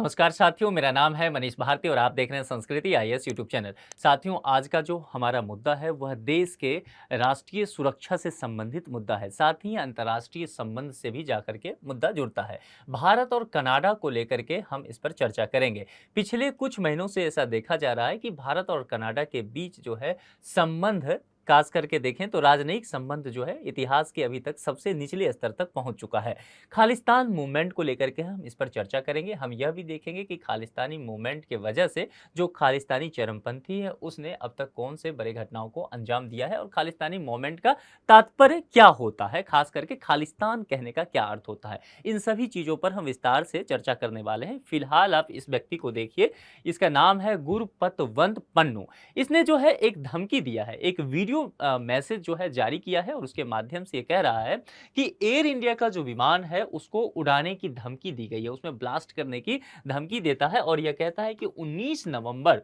नमस्कार साथियों, मेरा नाम है मनीष भारती और आप देख रहे हैं संस्कृति आईएएस यूट्यूब चैनल। साथियों, आज का जो हमारा मुद्दा है वह देश के राष्ट्रीय सुरक्षा से संबंधित मुद्दा है। साथ ही अंतर्राष्ट्रीय संबंध से भी जाकर के मुद्दा जुड़ता है। भारत और कनाडा को लेकर के हम इस पर चर्चा करेंगे। पिछले कुछ महीनों से ऐसा देखा जा रहा है कि भारत और कनाडा के बीच जो है संबंध, खास करके देखें तो राजनयिक संबंध जो है इतिहास के अभी तक सबसे निचले स्तर तक पहुंच चुका है। खालिस्तान मूवमेंट को लेकर के हम इस पर चर्चा करेंगे। हम यह भी देखेंगे कि खालिस्तानी मूवमेंट के वजह से जो खालिस्तानी चरमपंथी है उसने अब तक कौन से बड़े घटनाओं को अंजाम दिया है और खालिस्तानी मूवमेंट का तात्पर्य क्या होता है, खास करके खालिस्तान कहने का क्या अर्थ होता है। इन सभी चीजों पर हम विस्तार से चर्चा करने वाले हैं। फिलहाल आप इस व्यक्ति को देखिए, इसका नाम है गुरपतवंत पन्नू। इसने जो है एक धमकी दिया है, एक वीडियो मैसेज जो है जारी किया है और उसके माध्यम से ये कह रहा है कि एयर इंडिया का जो विमान है उसको उड़ाने की धमकी दी गई है, उसमें ब्लास्ट करने की धमकी देता है और यह कहता है कि 19 नवंबर,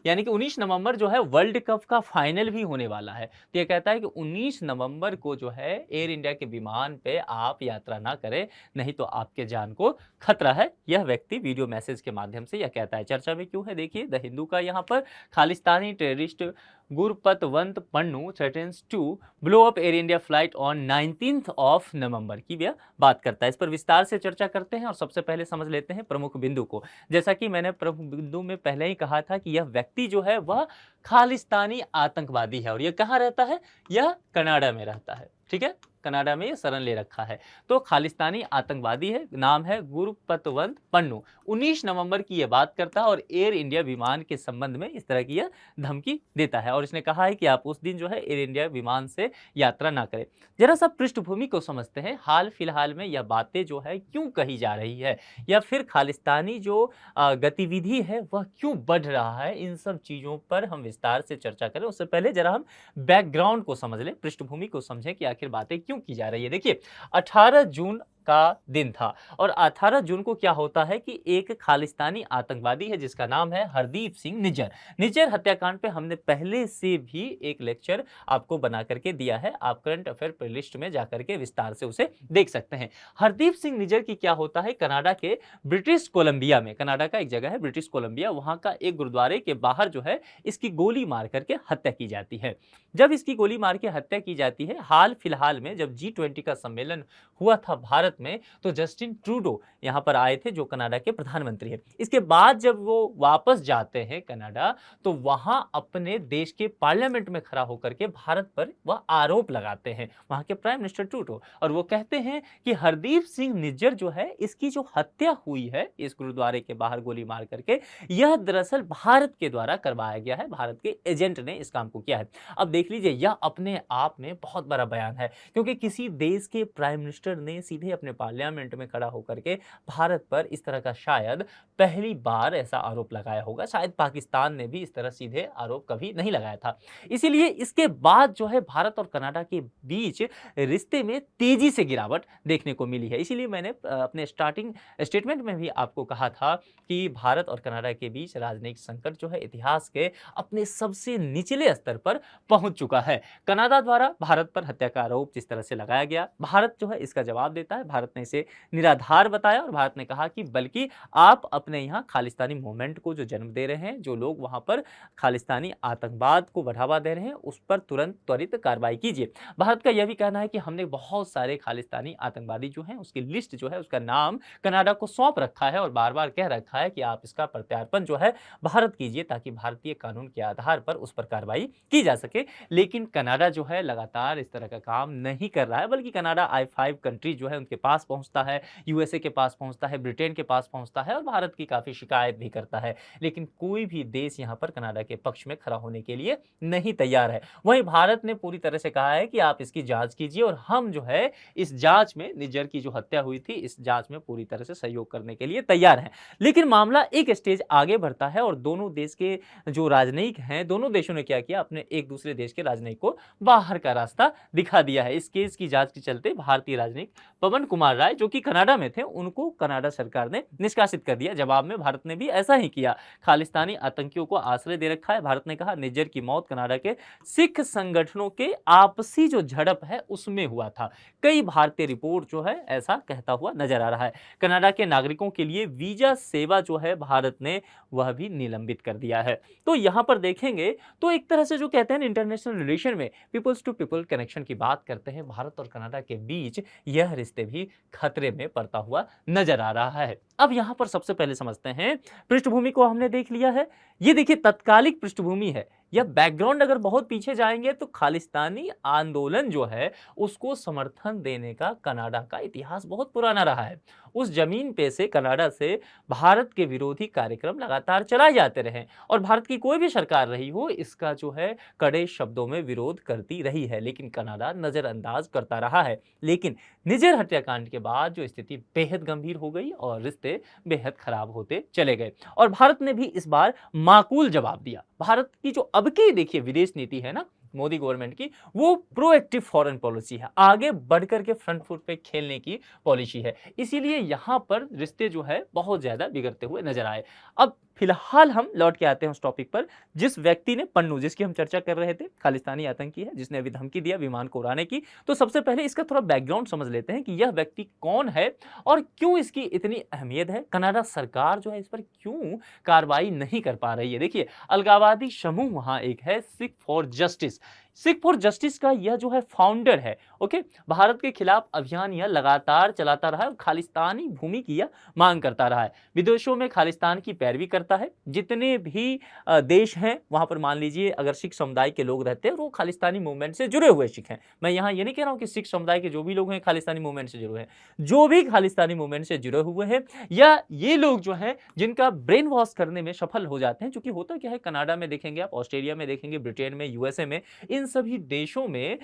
यानी कि 19 नवंबर जो है वर्ल्ड कप का फाइनल भी होने वाला है। तो ये कहता है कि 19 नवंबर को जो है एयर इंडिया के विमान पे आप यात्रा ना करें, नहीं तो आपके जान को खतरा है। यह व्यक्ति वीडियो मैसेज के माध्यम से यह कहता है। चर्चा में क्यों है, देखिए द हिंदू का यहाँ पर Khalistani terrorist Gurpatwant Pannu threatens to blow up Air India flight on 19th of November की वह बात करता है। इस पर विस्तार से चर्चा करते हैं और सबसे पहले समझ लेते हैं प्रमुख बिंदु को। जैसा कि मैंने प्रमुख बिंदु में पहले ही कहा था कि यह व्यक्ति जो है वह खालिस्तानी आतंकवादी है और यह कहाँ रहता है, यह कनाडा में रहता है। ठीक है, कनाडा में ये शरण ले रखा है। तो खालिस्तानी आतंकवादी है, नाम है गुरपतवंत पन्नू। 19 नवंबर की यह बात करता है और एयर इंडिया विमान के संबंध में इस तरह की यह धमकी देता है और इसने कहा है कि आप उस दिन जो है एयर इंडिया विमान से यात्रा ना करें। जरा सा पृष्ठभूमि को समझते हैं। हाल फिलहाल में यह बातें जो है क्यों कही जा रही है या फिर खालिस्तानी जो गतिविधि है वह क्यों बढ़ रहा है, इन सब चीजों पर हम विस्तार से चर्चा करें। उससे पहले जरा हम बैकग्राउंड को समझ लें, पृष्ठभूमि को समझें कि आखिर बातें क्यों की जा रही है। देखिए, 18 जून का दिन था और 18 जून को क्या होता है कि एक खालिस्तानी आतंकवादी है जिसका नाम है हरदीप सिंह निज्जर। निज्जर हत्याकांड पे हमने पहले से भी एक लेक्चर आपको बना करके दिया है, आप करंट अफेयर प्लेलिस्ट में जाकर के विस्तार से उसे देख सकते हैं। हरदीप सिंह निज्जर की क्या होता है, कनाडा के ब्रिटिश कोलंबिया में, कनाडा का एक जगह है ब्रिटिश कोलंबिया, वहां का एक गुरुद्वारे के बाहर जो है इसकी गोली मार करके हत्या की जाती है। जब इसकी गोली मार के हत्या की जाती है, हाल फिलहाल में जब G20 का सम्मेलन हुआ था भारत में, तो जस्टिन ट्रूडो यहां पर आए थे जो कनाडा के प्रधानमंत्री हैं। इसके बाद जब वो वापस जाते हैं कनाडा, तो वहां अपने देश के पार्लियामेंट में खड़ा होकर के भारत पर वह आरोप लगाते हैं, वहां के प्राइम मिनिस्टर ट्रूडो, और वो कहते हैं कि हरदीप सिंह निज्जर जो है इसकी जो हत्या हुई है इस गुरुद्वारे के बाहर गोली मार करके, यह दरअसल भारत के द्वारा करवाया गया है, भारत के एजेंट ने इस काम को किया है। अब देख लीजिए, यह अपने आप में बहुत बड़ा बयान है क्योंकि किसी देश के प्राइम मिनिस्टर ने सीधे अपने पार्लियामेंट में खड़ा होकर के भारत पर इस तरह का शायद पहली बार ऐसा आरोप लगाया होगा। शायद पाकिस्तान ने भी इस तरह सीधे आरोप कभी नहीं लगाया था। इसीलिए इसके बाद जो है भारत और कनाडा के बीच रिश्ते में तेजी से गिरावट देखने को मिली है। इसीलिए मैंने अपने स्टार्टिंग स्टेटमेंट में भी आपको कहा था कि भारत और कनाडा के बीच राजनयिक संकट जो है इतिहास के अपने सबसे निचले स्तर पर पहुंच चुका है। कनाडा द्वारा भारत पर हत्या का आरोप जिस तरह से लगाया गया, भारत जो है इसका जवाब देता है। भारत ने इसे निराधार बताया और भारत ने कहा कि बल्कि आप अपने यहाँ खालिस्तानी मूवमेंट को जो जन्म दे रहे हैं, जो लोग वहां पर खालिस्तानी आतंकवाद को बढ़ावा दे रहे हैं, उस पर तुरंत त्वरित कार्रवाई कीजिए। भारत का यह भी कहना है कि हमने बहुत सारे खालिस्तानी आतंकवादी जो हैं उसकी लिस्ट जो है उसका नाम कनाडा को सौंप रखा है और बार बार कह रखा है कि आप इसका प्रत्यार्पण जो है भारत कीजिए ताकि भारतीय कानून के आधार पर उस पर कार्रवाई की जा सके। लेकिन कनाडा जो है लगातार इस तरह का काम नहीं कर रहा है, बल्कि कनाडा I5 कंट्री जो है उनके पास पहुंचता है, यूएसए के पास पहुंचता है, ब्रिटेन के पास पहुंचता है और भारत की काफी शिकायत भी करता है। लेकिन कोई भी देश यहां पर कनाडा के पक्ष में खड़ा होने के लिए नहीं तैयार है। वहीं भारत ने पूरी तरह से कहा है कि आप इसकी जांच कीजिए और हम जो है इस जांच में, निज्जर की जो हत्या हुई थी इस जांच में पूरी तरह से सहयोग करने के लिए तैयार हैं। लेकिन मामला एक स्टेज आगे बढ़ता है और दोनों देश के जो राजनयिक हैं, दोनों देशों ने क्या किया, अपने एक दूसरे देश के राजनयिक को बाहर का रास्ता दिखा दिया है। इस केस की जांच के चलते भारतीय राजनयिक पवन कुमार राय जो कि कनाडा में थे, उनको कनाडा सरकार ने निष्कासित कर दिया। जवाब में भारत ने भी ऐसा ही किया। खालिस्तानी आतंकियों को आश्रय दे रखा है। भारत ने कहा निज्जर की मौत कनाडा के सिख संगठनों के आपसी जो झड़प है उसमें हुआ था। कई भारतीय रिपोर्ट जो है ऐसा कहता हुआ नजर आ रहा है। कनाडा के नागरिकों के लिए वीजा सेवा जो है भारत ने वह भी निलंबित कर दिया है। तो यहां पर देखेंगे तो एक तरह से जो कहते हैं इंटरनेशनल रिलेशन में पीपल्स टू पीपल कनेक्शन की बात करते हैं, भारत और कनाडा के बीच यह रिश्ते भी खतरे में पड़ता हुआ नजर आ रहा है। अब यहां पर सबसे पहले समझते हैं, पृष्ठभूमि को हमने देख लिया है। ये देखिए तत्कालिक पृष्ठभूमि है। यह बैकग्राउंड अगर बहुत पीछे जाएंगे तो खालिस्तानी आंदोलन जो है उसको समर्थन देने का कनाडा का इतिहास बहुत पुराना रहा है। उस जमीन पे से कनाडा से भारत के विरोधी कार्यक्रम लगातार चलाए जाते रहे और भारत की कोई भी सरकार रही हो इसका जो है कड़े शब्दों में विरोध करती रही है, लेकिन कनाडा नजरअंदाज करता रहा है। लेकिन निज्जर हत्याकांड के बाद जो स्थिति बेहद गंभीर हो गई और रिश्ते बेहद खराब होते चले गए और भारत ने भी इस बार माकूल जवाब दिया। भारत की जो अब की देखिए विदेश नीति है ना मोदी गवर्नमेंट की, वो प्रोएक्टिव फॉरेन पॉलिसी है, आगे बढ़कर के फ्रंट फुट पे खेलने की पॉलिसी है। इसीलिए यहां पर रिश्ते जो है बहुत ज्यादा बिगड़ते हुए नजर आए। अब फिलहाल हम लौट के आते हैं उस टॉपिक पर जिस व्यक्ति ने पन्नू, जिसकी हम चर्चा कर रहे थे, खालिस्तानी आतंकी है जिसने अभी धमकी दिया विमान को उड़ाने की। तो सबसे पहले इसका थोड़ा बैकग्राउंड समझ लेते हैं कि यह व्यक्ति कौन है और क्यों इसकी इतनी अहमियत है। कनाडा सरकार जो है इस पर क्यों कार्रवाई नहीं कर पा रही है। देखिए अलगाववादी समूह वहां एक है, Sikh for justice. Sikh for justice का यह जो है फाउंडर है। ओके, भारत के खिलाफ अभियान यह लगातार चलाता रहा है, खालिस्तानी भूमि की यह मांग करता रहा है, विदेशों में खालिस्तान की पैरवी करता है। जितने भी देश हैं वहां पर मान लीजिए अगर सिख समुदाय के लोग रहते हैं वो खालिस्तानी मूवमेंट से जुड़े हुए सिख हैं। मैं यहाँ ये नहीं कह रहा हूँ कि सिख समुदाय के जो भी लोग हैं खालिस्तानी मूवमेंट से जुड़े हैं, जो भी खालिस्तानी मूवमेंट से जुड़े हुए हैं या ये लोग जो हैं जिनका ब्रेन वॉश करने में सफल हो जाते हैं। क्योंकि होता क्या है, कनाडा में देखेंगे आप, ऑस्ट्रेलिया में देखेंगे, ब्रिटेन में, यूएसए में, इन सभी देशों में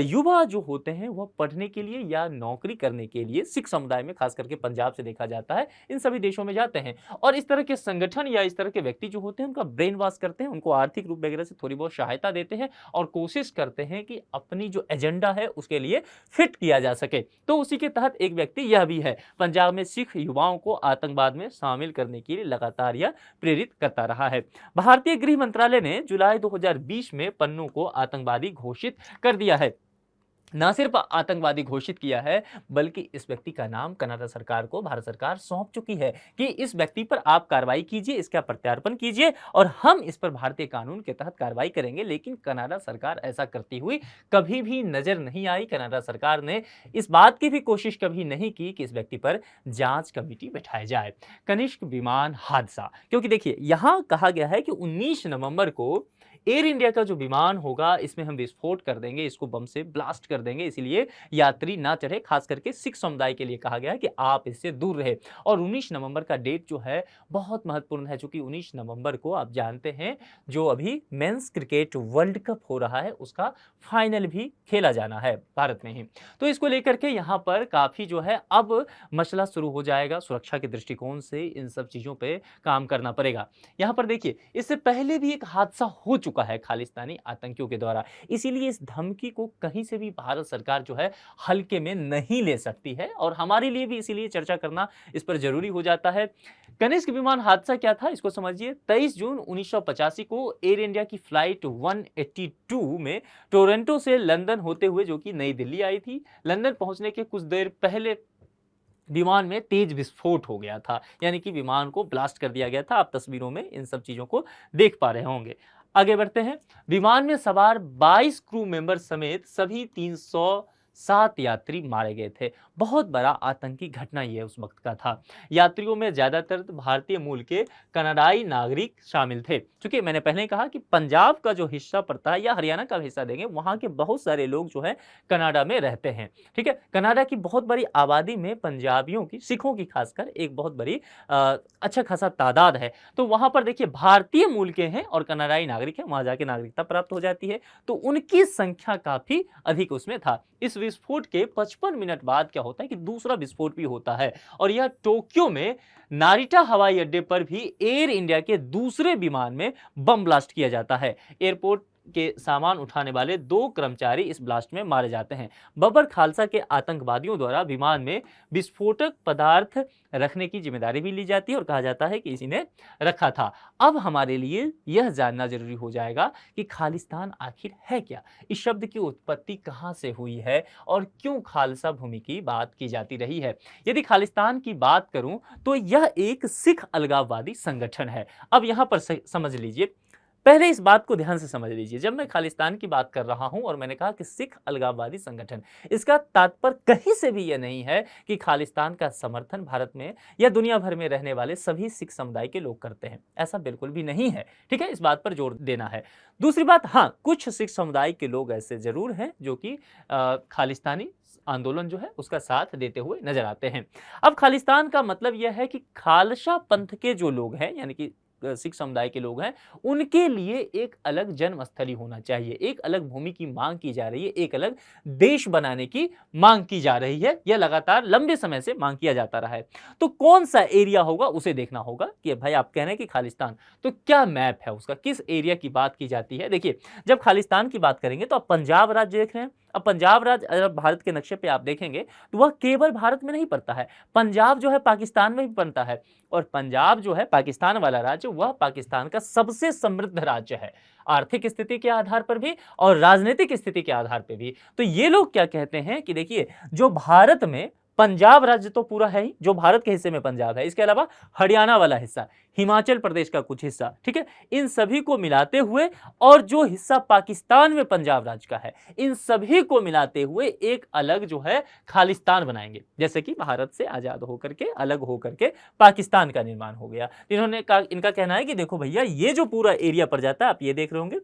युवा जो होते हैं वह पढ़ने के लिए या नौकरी करने के लिए सिख समुदाय में, खास करके पंजाब से देखा जाता है, इन सभी देशों में जाते हैं और इस तरह के संगठन या इस तरह के व्यक्ति जो होते हैं उनका ब्रेन वॉश करते हैं, उनको आर्थिक रूप वगैरह से थोड़ी बहुत सहायता देते हैं और कोशिश करते हैं कि अपनी जो एजेंडा है उसके लिए फिट किया जा सके। तो उसी के तहत एक व्यक्ति यह भी है, पंजाब में सिख युवाओं को आतंकवाद में शामिल करने के लिए लगातार यह प्रेरित करता रहा है। भारतीय गृह मंत्रालय ने जुलाई 2020 में पन्नू को आतंकवादी घोषित कर दिया है। न सिर्फ आतंकवादी घोषित किया है बल्कि इस व्यक्ति का नाम कनाडा सरकार को भारत सरकार सौंप चुकी है कि इस व्यक्ति पर आप कार्रवाई कीजिए, इसका प्रत्यार्पण कीजिए और हम इस पर भारतीय कानून के तहत कार्रवाई करेंगे। लेकिन कनाडा सरकार ऐसा करती हुई कभी भी नजर नहीं आई। कनाडा सरकार ने इस बात की भी कोशिश कभी नहीं की कि इस व्यक्ति पर जांच कमेटी बैठाई जाए। कनिष्क विमान हादसा, क्योंकि देखिए यहां कहा गया है कि 19 नवंबर को एयर इंडिया का जो विमान होगा इसमें हम विस्फोट कर देंगे, इसको बम से ब्लास्ट कर देंगे, इसलिए यात्री ना चढ़े। खास करके सिख समुदाय के लिए कहा गया है कि आप इससे दूर रहे। और 19 नवंबर का डेट जो है बहुत महत्वपूर्ण है, क्योंकि 19 नवंबर को आप जानते हैं जो अभी मेंस क्रिकेट वर्ल्ड कप हो रहा है उसका फाइनल भी खेला जाना है भारत में ही। तो इसको लेकर के यहाँ पर काफी जो है अब मसला शुरू हो जाएगा। सुरक्षा के दृष्टिकोण से इन सब चीजों पर काम करना पड़ेगा। यहाँ पर देखिए इससे पहले भी एक हादसा हो चुका है खालिस्तानी आतंकियों के द्वारा, इसीलिए इस धमकी को कहीं से भी भारत सरकार जो है हल्के में नहीं ले सकती है और हमारे लिए भी इसीलिए चर्चा करना इस पर जरूरी हो जाता है। कनिष्क विमान हादसा क्या था इसको समझिए। 23 जून 1985 को एयर इंडिया की फ्लाइट 182 में टोरंटो से लंदन होते हुए जो कि नई दिल्ली आई थी, लंदन पहुंचने के कुछ देर पहले विमान में तेज विस्फोट हो गया था, यानी कि विमान को ब्लास्ट कर दिया गया था। आप तस्वीरों में इन सब चीजों को देख पा रहे होंगे। आगे बढ़ते हैं। विमान में सवार 22 क्रू मेंबर समेत सभी 307 यात्री मारे गए थे। बहुत बड़ा आतंकी घटना ये उस वक्त का था। यात्रियों में ज्यादातर भारतीय मूल के कनाडाई नागरिक शामिल थे। क्योंकि मैंने पहले कहा कि पंजाब का जो हिस्सा पड़ता है या हरियाणा का हिस्सा देंगे, वहां के बहुत सारे लोग जो है कनाडा में रहते हैं। ठीक है, कनाडा की बहुत बड़ी आबादी में पंजाबियों की, सिखों की खासकर एक बहुत बड़ी अच्छा खासा तादाद है। तो वहां पर देखिए भारतीय मूल के हैं और कनाडाई नागरिक हैं, वहां जाके नागरिकता प्राप्त हो जाती है, तो उनकी संख्या काफी अधिक उसमें था। इस विस्फोट के 55 मिनट बाद क्या होता है कि दूसरा विस्फोट भी होता है और यह टोक्यो में नारिटा हवाई अड्डे पर भी एयर इंडिया के दूसरे विमान में बम ब्लास्ट किया जाता है। एयरपोर्ट के सामान उठाने वाले 2 कर्मचारी इस ब्लास्ट में मारे जाते हैं। बबर खालसा के आतंकवादियों द्वारा विमान में विस्फोटक पदार्थ रखने की जिम्मेदारी भी ली जाती है और कहा जाता है कि इसी ने रखा था। अब हमारे लिए यह जानना जरूरी हो जाएगा कि खालिस्तान आखिर है क्या, इस शब्द की उत्पत्ति कहां से हुई है और क्यों खालसा भूमि की बात की जाती रही है। यदि खालिस्तान की बात करूं तो यह एक सिख अलगाववादी संगठन है। अब यहां पर समझ लीजिए, पहले इस बात को ध्यान से समझ लीजिए, जब मैं खालिस्तान की बात कर रहा हूं और मैंने कहा कि सिख अलगाववादी संगठन, इसका तात्पर्य कहीं से भी यह नहीं है कि खालिस्तान का समर्थन भारत में या दुनिया भर में रहने वाले सभी सिख समुदाय के लोग करते हैं, ऐसा बिल्कुल भी नहीं है। ठीक है, इस बात पर जोर देना है। दूसरी बात, हाँ, कुछ सिख समुदाय के लोग ऐसे जरूर हैं जो कि खालिस्तानी आंदोलन जो है उसका साथ देते हुए नजर आते हैं। अब खालिस्तान का मतलब यह है कि खालसा पंथ के जो लोग हैं, यानी कि सिख समुदाय के लोग हैं, उनके लिए एक अलग जन्मस्थली होना चाहिए, एक अलग भूमि की मांग की जा रही है, एक अलग देश बनाने की मांग की जा रही है। यह लगातार लंबे समय से मांग किया जाता रहा है। तो कौन सा एरिया होगा उसे देखना होगा कि भाई आप कह रहे हैं कि खालिस्तान, तो क्या मैप है उसका, किस एरिया की बात की जाती है। देखिए, जब खालिस्तान की बात करेंगे तो आप पंजाब राज्य देख रहे हैं। अब पंजाब राज्य अगर भारत के नक्शे पे आप देखेंगे तो वह केवल भारत में नहीं पड़ता है, पंजाब जो है पाकिस्तान में भी पड़ता है, और पंजाब जो है पाकिस्तान वाला राज्य, वह पाकिस्तान का सबसे समृद्ध राज्य है, आर्थिक स्थिति के आधार पर भी और राजनीतिक स्थिति के आधार पर भी। तो ये लोग क्या कहते हैं कि देखिए, जो भारत में पंजाब राज्य तो पूरा है ही, जो भारत के हिस्से में पंजाब है, इसके अलावा हरियाणा वाला हिस्सा, हिमाचल प्रदेश का कुछ हिस्सा, ठीक है, इन सभी को मिलाते हुए और जो हिस्सा पाकिस्तान में पंजाब राज्य का है, इन सभी को मिलाते हुए एक अलग जो है खालिस्तान बनाएंगे। जैसे कि भारत से आजाद होकर के, अलग होकर के पाकिस्तान का निर्माण हो गया। इन्होंने कहा, इनका कहना है कि देखो भैया, ये जो पूरा एरिया पड़ जाता है, आप ये देख रहे होंगे,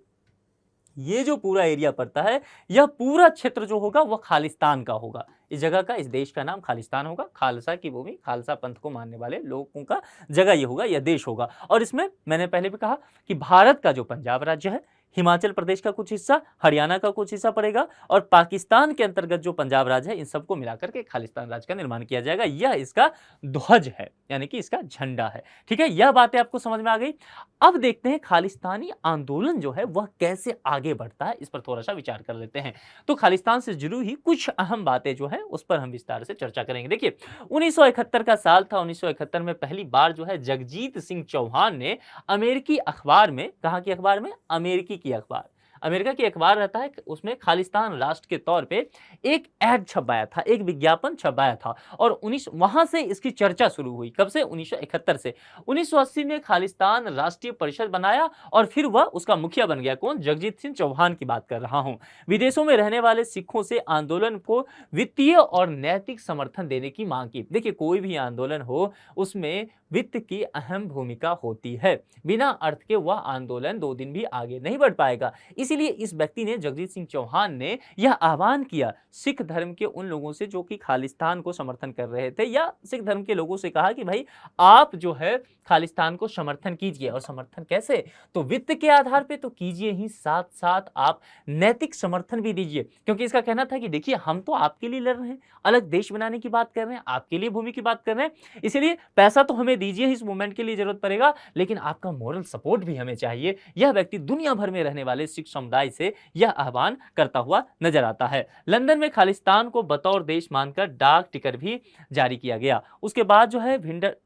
ये जो पूरा एरिया पड़ता है, यह पूरा क्षेत्र जो होगा वह खालिस्तान का होगा। इस जगह का, इस देश का नाम खालिस्तान होगा। खालसा की भूमि, खालसा पंथ को मानने वाले लोगों का जगह ये होगा, यह देश होगा। और इसमें मैंने पहले भी कहा कि भारत का जो पंजाब राज्य है, हिमाचल प्रदेश का कुछ हिस्सा, हरियाणा का कुछ हिस्सा पड़ेगा, और पाकिस्तान के अंतर्गत जो पंजाब राज्य है, इन सबको मिलाकर के खालिस्तान राज्य का निर्माण किया जाएगा। यह इसका ध्वज है, यानी कि इसका झंडा है। ठीक है, यह बातें आपको समझ में आ गई। अब देखते हैं खालिस्तानी आंदोलन जो है वह कैसे आगे बढ़ता है, इस पर थोड़ा सा विचार कर लेते हैं। तो खालिस्तान से जुड़ी हुई कुछ अहम बातें जो है उस पर हम विस्तार से चर्चा करेंगे। देखिए, 1971 का साल था। 1971 में पहली बार जो है जगजीत सिंह चौहान ने अमेरिकी अखबार में, कहां की अखबार में, अमेरिकी की अखबार, अमेरिका की अखबार रहता है, उसमें खालिस्तान राष्ट्र के तौर पे एक ऐड छपाया था, एक विज्ञापन छपाया था, और वहां से इसकी चर्चा शुरू हुई। कब से? 1971 से। 1980 में खालिस्तान राष्ट्रीय परिषद बनाया और फिर वह उसका मुखिया बन गया। कौन? जगजीत सिंह चौहान की बात कर रहा हूं। विदेशों में रहने वाले सिखों से आंदोलन को वित्तीय और नैतिक समर्थन देने की मांग की। देखिए, कोई भी आंदोलन हो उसमें वित्त की अहम भूमिका होती है। बिना अर्थ के वह आंदोलन 2 दिन भी आगे नहीं बढ़ पाएगा। इसीलिए इस व्यक्ति ने, जगजीत सिंह चौहान ने, यह आह्वान किया सिख धर्म के उन लोगों से जो कि खालिस्तान को समर्थन कर रहे थे, या सिख धर्म के लोगों से कहा कि भाई आप जो है खालिस्तान को समर्थन कीजिए। और समर्थन कैसे? तो वित्त के आधार पे तो कीजिए ही, साथ साथ आप नैतिक समर्थन भी दीजिए। क्योंकि इसका कहना था कि देखिए, हम तो आपके लिए लड़ रहे हैं, अलग देश बनाने की बात कर रहे हैं, आपके लिए भूमि की बात कर रहे हैं, इसलिए पैसा तो हमें दीजिए ही, इस मूवमेंट के लिए जरूरत पड़ेगा, लेकिन आपका मोरल सपोर्ट भी हमें चाहिए। यह व्यक्ति दुनिया भर में रहने वाले सिख समुदाय से यह आह्वान करता हुआ नजर आता है। लंदन में खालिस्तान को बतौर देश मानकर डाक टिकट भी जारी किया गया। उसके बाद जो है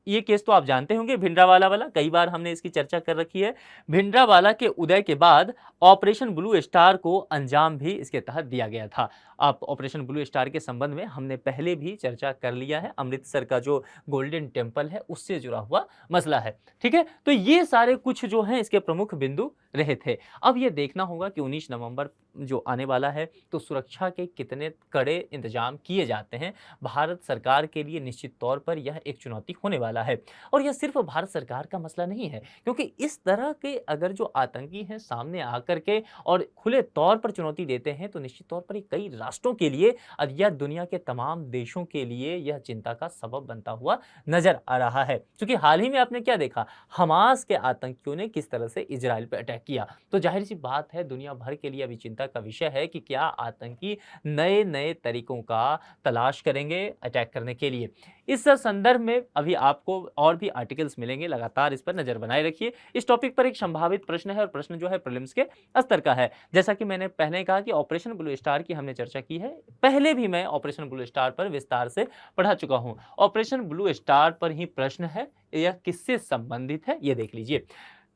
ये केस तो आप जानते होंगे, भिंडरावाला वाला, कई बार हमने इसकी चर्चा कर रखी है। भिंडरावाला के उदय के बाद ऑपरेशन ब्लू स्टार को अंजाम भी इसके तहत दिया गया था। आप ऑपरेशन ब्लू स्टार के संबंध में हमने पहले भी चर्चा कर लिया है। अमृतसर का जो गोल्डन टेम्पल है उससे जुड़ा हुआ मसला है। ठीक है, तो ये सारे कुछ जो हैं इसके प्रमुख बिंदु रहे थे। अब ये देखना होगा कि 19 नवंबर जो आने वाला है, तो सुरक्षा के कितने कड़े इंतजाम किए जाते हैं। भारत सरकार के लिए निश्चित तौर पर यह एक चुनौती होने वाला है। और यह सिर्फ भारत सरकार का मसला नहीं है, क्योंकि इस तरह के अगर जो आतंकी हैं सामने आकर के और खुले तौर पर चुनौती देते हैं, तो निश्चित तौर पर कई राष्ट्रों के लिए या दुनिया के तमाम देशों के लिए यह चिंता का सबब बनता हुआ नजर आ रहा है। क्योंकि हाल ही में आपने क्या देखा, हमास के आतंकियों ने किस तरह से इजराइल पर अटैक किया, तो जाहिर सी बात है दुनिया भर के लिए अभी चिंता चिंता का विषय है कि क्या आतंकी नए नए तरीकों का तलाश करेंगे अटैक करने के लिए। इस संदर्भ में अभी आपको और भी आर्टिकल्स मिलेंगे, लगातार इस पर नजर बनाए रखिए। इस टॉपिक पर एक संभावित प्रश्न है और प्रश्न जो है प्रीलिम्स के स्तर का है। जैसा कि मैंने पहले कहा कि ऑपरेशन ब्लू स्टार की हमने चर्चा की है, पहले भी मैं ऑपरेशन ब्लू स्टार पर विस्तार से पढ़ा चुका हूं। ऑपरेशन ब्लू स्टार पर ही प्रश्न है, यह किससे संबंधित है ये देख लीजिए।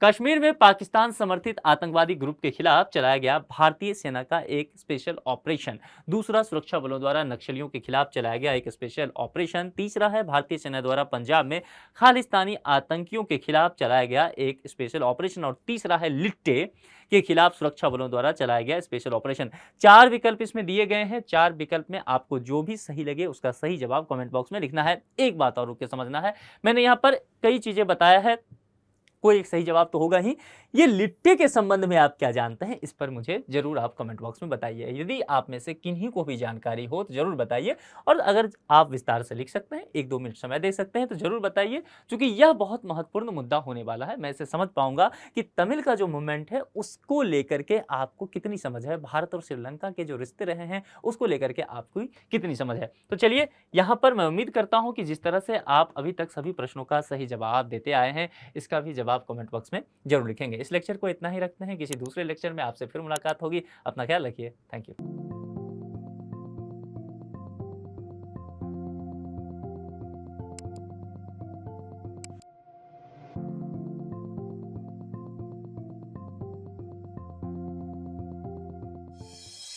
कश्मीर में पाकिस्तान समर्थित आतंकवादी ग्रुप के खिलाफ चलाया गया भारतीय सेना का एक स्पेशल ऑपरेशन। दूसरा, सुरक्षा बलों द्वारा नक्सलियों के खिलाफ चलाया गया एक स्पेशल ऑपरेशन। तीसरा है भारतीय सेना द्वारा पंजाब में खालिस्तानी आतंकियों के खिलाफ चलाया गया एक स्पेशल ऑपरेशन। और तीसरा है लिट्टे के खिलाफ सुरक्षा बलों द्वारा चलाया गया स्पेशल ऑपरेशन। 4 विकल्प इसमें दिए गए हैं। 4 विकल्प में आपको जो भी सही लगे उसका सही जवाब कमेंट बॉक्स में लिखना है। एक बात और रुक के समझना है, मैंने यहाँ पर कई चीजें बताया है, कोई एक सही जवाब तो होगा ही। ये लिट्टे के संबंध में आप क्या जानते हैं, इस पर मुझे जरूर आप कमेंट बॉक्स में बताइए। यदि आप में से किन्हीं को भी जानकारी हो तो जरूर बताइए, और अगर आप विस्तार से लिख सकते हैं, 1-2 मिनट समय दे सकते हैं तो जरूर बताइए, क्योंकि यह बहुत महत्वपूर्ण मुद्दा होने वाला है। मैं इसे समझ पाऊंगा कि तमिल का जो मूवमेंट है उसको लेकर के आपको कितनी समझ है, भारत और श्रीलंका के जो रिश्ते रहे हैं उसको लेकर के आपको कितनी समझ है। तो चलिए, यहां पर मैं उम्मीद करता हूं कि जिस तरह से आप अभी तक सभी प्रश्नों का सही जवाब देते आए हैं, इसका भी जवाब कमेंट बॉक्स में जरूर लिखेंगे। इस लेक्चर को इतना ही रखते हैं, किसी दूसरे लेक्चर में आपसे फिर मुलाकात होगी। अपना ख्याल रखिए। Thank you.